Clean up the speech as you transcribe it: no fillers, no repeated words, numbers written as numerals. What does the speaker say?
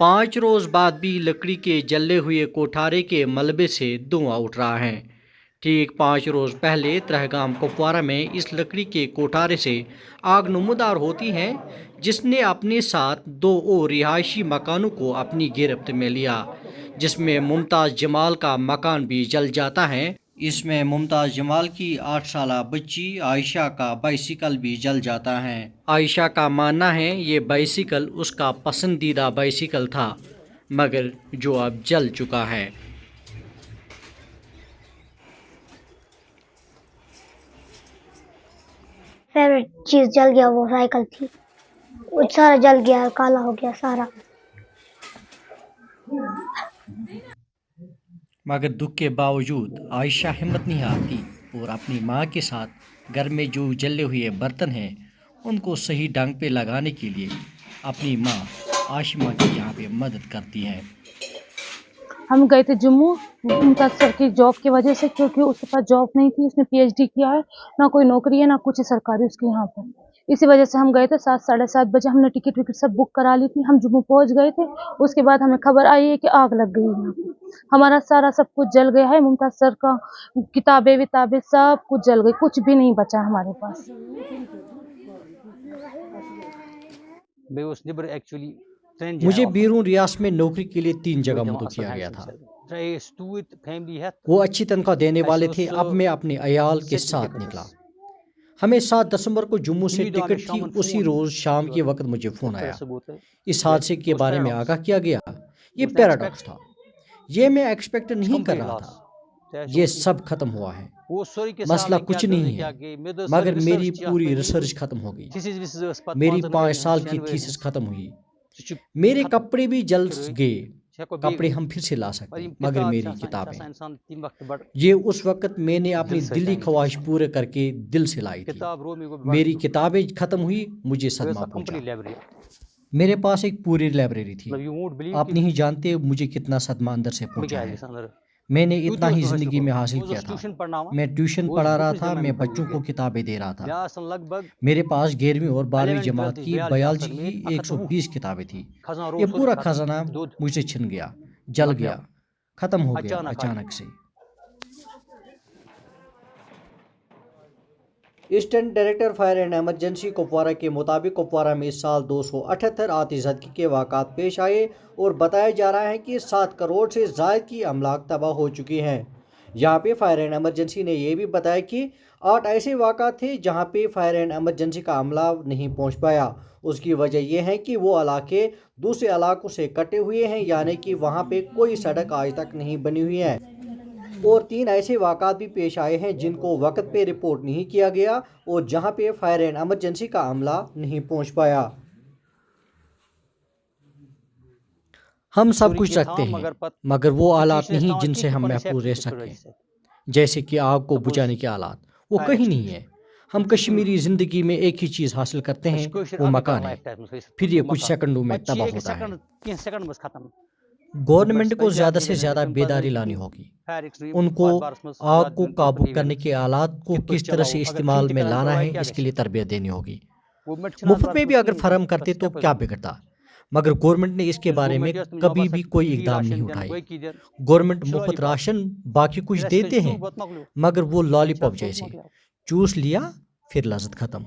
5 रोज बाद भी लकड़ी के जले हुए कोठारे के मलबे से धुआं उठ रहा है। ठीक 5 रोज पहले त्रहगाम कुपवारा में इस लकड़ी के कोठारे से आग नमूदार होती है, जिसने अपने साथ 2 और रिहायशी मकानों को अपनी गिरफ्त में लिया, जिसमें मुमताज़ जमाल का मकान भी जल जाता है। इसमें मुमताज़ जमाल की 8 साला बच्ची आयशा का बाइसिकल भी जल जाता है। आयशा का मानना है ये बाइसिकल उसका पसंदीदा बाइसिकल था, मगर जो अब जल चुका है। फेवरेट चीज जल गया, वो साइकिल थी, वो सारा जल गया, काला हो गया सारा। मगर दुख के बावजूद आयशा हिम्मत नहीं हारती और अपनी माँ के साथ घर में जो जले हुए बर्तन हैं उनको सही ढंग पे लगाने के लिए अपनी माँ आशिमा की यहाँ पे मदद करती है। हम गए थे जम्मू मुमताज सर की जॉब की वजह से, क्योंकि उसके पास जॉब नहीं थी, उसने पीएचडी किया है, ना कोई नौकरी है ना कुछ सरकारी उसके यहाँ पर। इसी वजह से हम गए थे 7 साढ़े 7 बजे, हमने टिकट विकट सब बुक करा ली थी। हम जम्मू पहुंच गए थे, उसके बाद हमें खबर आई है कि आग लग गई है यहाँ पे। हमारा सारा सब कुछ जल गया है, मुमताज सर का किताबें विताबें सब कुछ जल गई, कुछ भी नहीं बचा हमारे पास। मुझे बीरून रियास में नौकरी के लिए 3 जगह मुतल किया गया था। वो अच्छी तनख्वाह देने वाले थे। अब मैं अपने अयाल के साथ निकला। हमें 7 दिसंबर को जम्मू से टिकट थी। उसी रोज शाम के वक्त मुझे फ़ोन आया, इस हादसे के बारे में आगाह किया गया। ये पैराडॉक्स था, ये मैं एक्सपेक्ट नहीं कर रहा था। ये सब खत्म हुआ है, मसला कुछ नहीं है, मगर मेरी पूरी रिसर्च खत्म हो गई। मेरी 5 साल की थीसिस खत्म हुई। मेरे कपड़े भी जल गए। कपड़े हम फिर से ला सकते, मगर मेरी किताबें, ये उस वक्त मैंने अपनी दिली ख्वाहिश पूरे करके दिल से लाई थी। मेरी किताबें खत्म हुई, मुझे सदमा पहुंचा। मेरे पास एक पूरी लाइब्रेरी थी। आप नहीं जानते मुझे कितना सदमा अंदर से पहुंचा है। मैंने इतना ही जिंदगी में हासिल किया था। मैं ट्यूशन पढ़ा रहा था, मैं बच्चों को किताबें दे रहा था। मेरे पास 11वीं और 12वीं जमात की बायोलॉजी की 120 किताबें थी। ये पूरा खजाना मुझसे छिन गया, जल गया, खत्म हो गया अचानक से। Assistant director fire and emergency Kupwara के मुताबिक कुपवारा में इस साल 278 आतिशबाजी के वाक़ात पेश आए और बताया जा रहा है कि 7 करोड़ से ज़ायद की अमलाक तबाह हो चुकी हैं। यहाँ पे फायर एंड एमरजेंसी ने यह भी बताया कि 8 ऐसे वाक़ात थे जहाँ पे फायर एंड एमरजेंसी का अमला नहीं पहुँच पाया। उसकी वजह यह है कि वो इलाके दूसरे इलाकों से कटे हुए हैं, यानी कि वहाँ पे कोई सड़क आज तक नहीं बनी हुई है। और 3 ऐसे वाक़ात भी पेश आए हैं जिनको वक्त पे रिपोर्ट नहीं किया गया और जहां पे फायर एंड एमरजेंसी का अमला नहीं पहुंच पाया। हम सब कुछ रखते हैं, मगर वो आलात नहीं जिनसे हम महफूज रह सकें, जैसे कि आग को बुझाने के आलात, वो कहीं नहीं है। हम कश्मीरी ज़िंदगी में एक ही चीज़ हासिल करते हैं, वो मकान है, फिर ये कुछ सेकंडों में तबाह होता है। गवर्नमेंट को ज़्यादा से ज़्यादा बेदारी लानी होगी। उनको आग को काबू करने के आलात को किस तरह से इस्तेमाल में लाना है, इसके लिए तरबियत देनी होगी। मुफ्त में भी अगर फराहम करते तो क्या बिगड़ता, मगर गवर्नमेंट ने इसके बारे में कभी भी कोई इकदाम नहीं उठाई। गवर्नमेंट मुफ्त राशन बाकी कुछ देते हैं, मगर वो लॉलीपॉप जैसे, चूस लिया फिर लज़्ज़त ख़त्म।